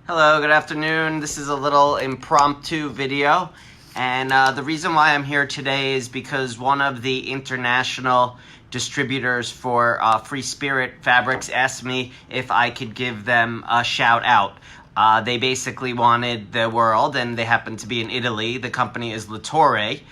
Hello, good afternoon. This is a little impromptu video, and the reason why I'm here today is because one of the international distributors for Free Spirit Fabrics asked me if I could give them a shout out. They basically wanted the world, and they happen to be in Italy. The company is Latore.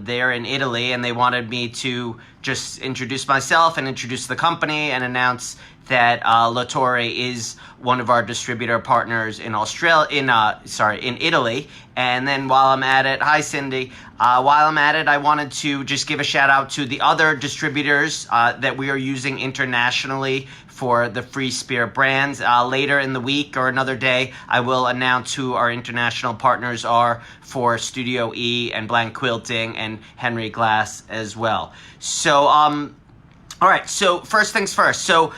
They're in Italy, and they wanted me to just introduce myself and introduce the company and announce that Latore is one of our distributor partners in in Italy. And then while I'm at it, hi Cindy. While I'm at it, I wanted to just give a shout out to the other distributors that we are using internationally for the Free Spirit brands. Later in the week or another day, I will announce who our international partners are for Studio E and Blank Quilting and Henry Glass as well. So, all right, so first things first. So,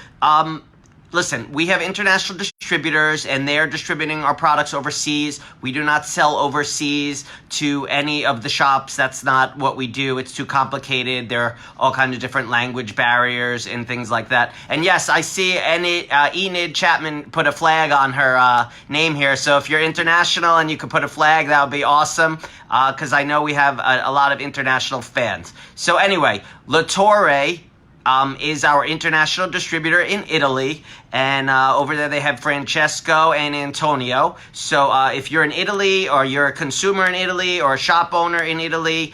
listen, we have international distributors, and they're distributing our products overseas. We do not sell overseas to any of the shops. That's not what we do. It's too complicated. There are all kinds of different language barriers and things like that. And yes, I see Enid Chapman put a flag on her name here. So if you're international and you could put a flag, that would be awesome, because I know we have a lot of international fans. So anyway, Latore is our international distributor in Italy, and over there they have Francesco and Antonio. So if you're in Italy, or you're a consumer in Italy, or a shop owner in Italy,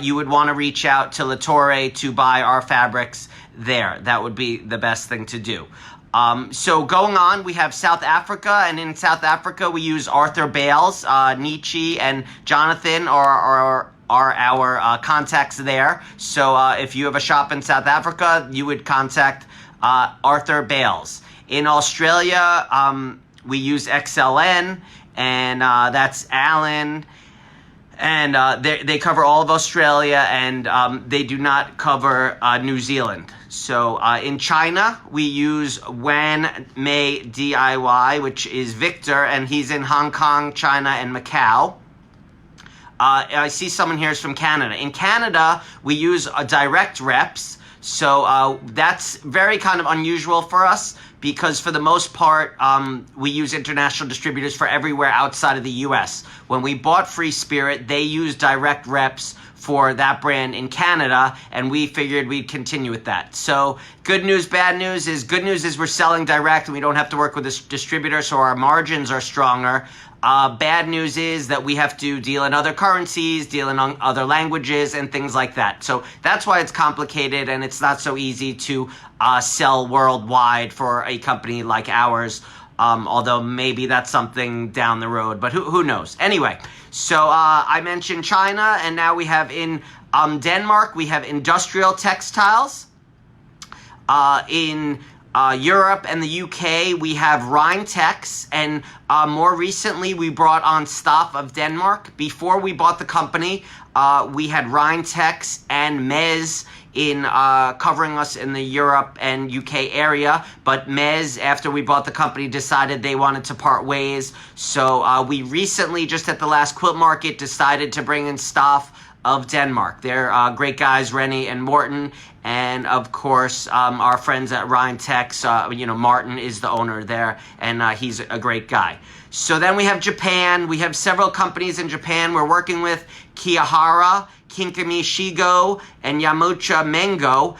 you would want to reach out to Latore to buy our fabrics there. That would be the best thing to do. So going on, we have South Africa, and in South Africa we use Arthur Bales. Nietzsche and Jonathan are our contacts there. So if you have a shop in South Africa, you would contact Arthur Bales. In Australia, we use XLN, and that's Alan. And they cover all of Australia, and they do not cover New Zealand. So in China, we use Wan Mei DIY, which is Victor, and he's in Hong Kong, China, and Macau. I see someone here is from Canada. In Canada, we use direct reps. So that's very kind of unusual for us, because for the most part, we use international distributors for everywhere outside of the U.S. When we bought Free Spirit, they used direct reps for that brand in Canada, and we figured we'd continue with that. So good news, bad news is, good news is we're selling direct and we don't have to work with a distributor, so our margins are stronger. Bad news is that we have to deal in other currencies, deal in other languages, and things like that. So that's why it's complicated, and it's not so easy to sell worldwide for a company like ours, although maybe that's something down the road, but who knows? Anyway, so I mentioned China, and now we have in Denmark, we have industrial textiles. In Europe and the UK, we have Rhinetex, and more recently we brought on Stoff of Denmark. Before we bought the company, we had Rhinetex and Mez in covering us in the Europe and UK area, but Mez, after we bought the company, decided they wanted to part ways. So we recently, just at the last quilt market, decided to bring in Stoff of Denmark. They're great guys, Rennie and Morton, and of course our friends at Rhinetex. Martin is the owner there, and he's a great guy. So then we have Japan. We have several companies in Japan we're working with: Kiyahara, Kinkami Shigo, and Yamucha Mengo.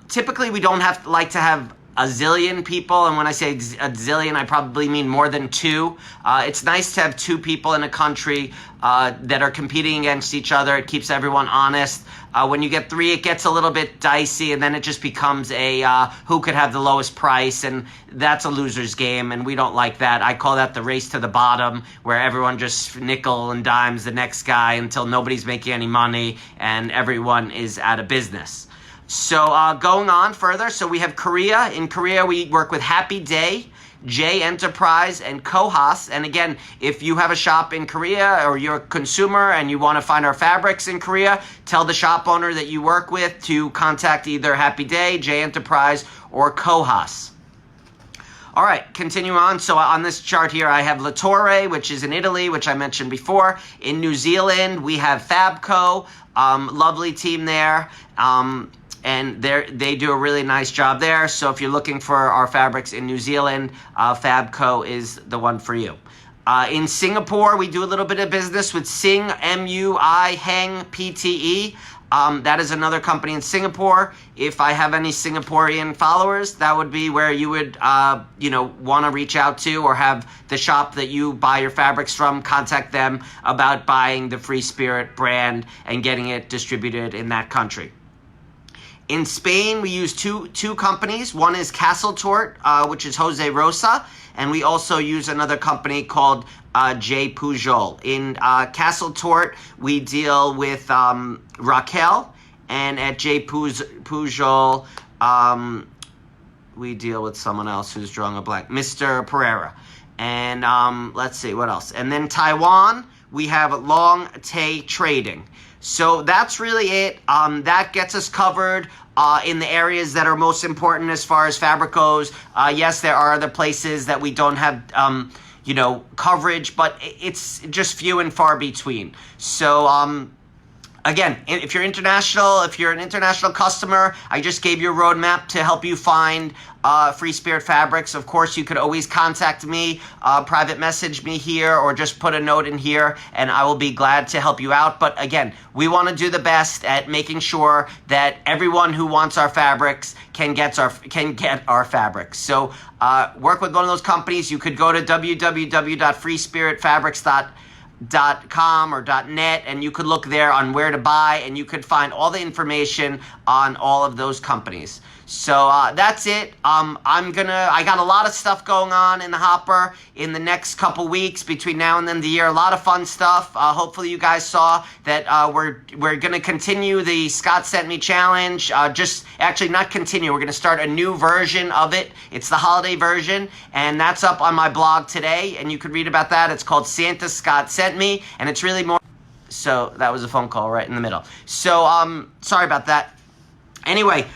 Typically we don't like to have a zillion people, and when I say a zillion, I probably mean more than two. It's nice to have two people in a country that are competing against each other. It keeps everyone honest. When you get three, it gets a little bit dicey, and then it just becomes a who could have the lowest price, and that's a loser's game, and we don't like that. I call that the race to the bottom, where everyone just nickel and dimes the next guy until nobody's making any money and everyone is out of business. So going on further, so we have Korea. In Korea, we work with Happy Day, J Enterprise, and Kohas. And again, if you have a shop in Korea, or you're a consumer and you want to find our fabrics in Korea, tell the shop owner that you work with to contact either Happy Day, J Enterprise, or Kohas. All right, continue on. So on this chart here, I have Latore, which is in Italy, which I mentioned before. In New Zealand, we have Fabco, lovely team there. and they do a really nice job there. So if you're looking for our fabrics in New Zealand, Fabco is the one for you. In Singapore, we do a little bit of business with Sing, M-U-I, Heng, P-T-E. That is another company in Singapore. If I have any Singaporean followers, that would be where you would, want to reach out to, or have the shop that you buy your fabrics from contact them about buying the Free Spirit brand and getting it distributed in that country. In Spain, we use two companies. One is Castle Tort, which is Jose Rosa, and we also use another company called J. Pujol. In Castle Tort, we deal with Raquel, and at J. Pujol, we deal with someone else who's drawing a blank, Mr. Pereira. And let's see, what else? And then Taiwan, we have Long Tay Trading. So that's really it. That gets us covered in the areas that are most important as far as fabric goes. Yes, there are other places that we don't have, coverage, but it's just few and far between. So, again, if you're an international customer, I just gave you a roadmap to help you find Free Spirit fabrics. Of course, you could always contact me, private message me here, or just put a note in here, and I will be glad to help you out. But again, we want to do the best at making sure that everyone who wants our fabrics can get our fabrics. So work with one of those companies. You could go to www.freespiritfabrics.com or .net, and you could look there on where to buy, and you could find all the information on all of those companies. So that's it. I got a lot of stuff going on in the hopper in the next couple weeks between now and then of the year. A lot of fun stuff. Hopefully you guys saw that we're gonna continue the Scott Sent Me challenge. Not continue. We're gonna start a new version of it. It's the holiday version, and that's up on my blog today, and you could read about that. It's called Santa Scott Sent Me, and it's really more. So that was a phone call right in the middle. So sorry about that. Anyway,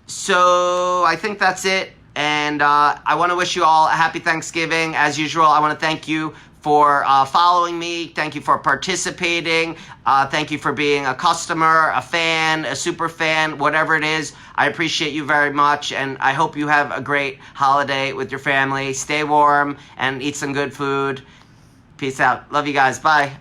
so I think that's it, and I want to wish you all a happy Thanksgiving. As usual, I want to thank you for following me. Thank you for participating. Thank you for being a customer, a fan, a super fan, whatever it is. I appreciate you very much, and I hope you have a great holiday with your family. Stay warm and eat some good food. Peace out. Love you guys. Bye.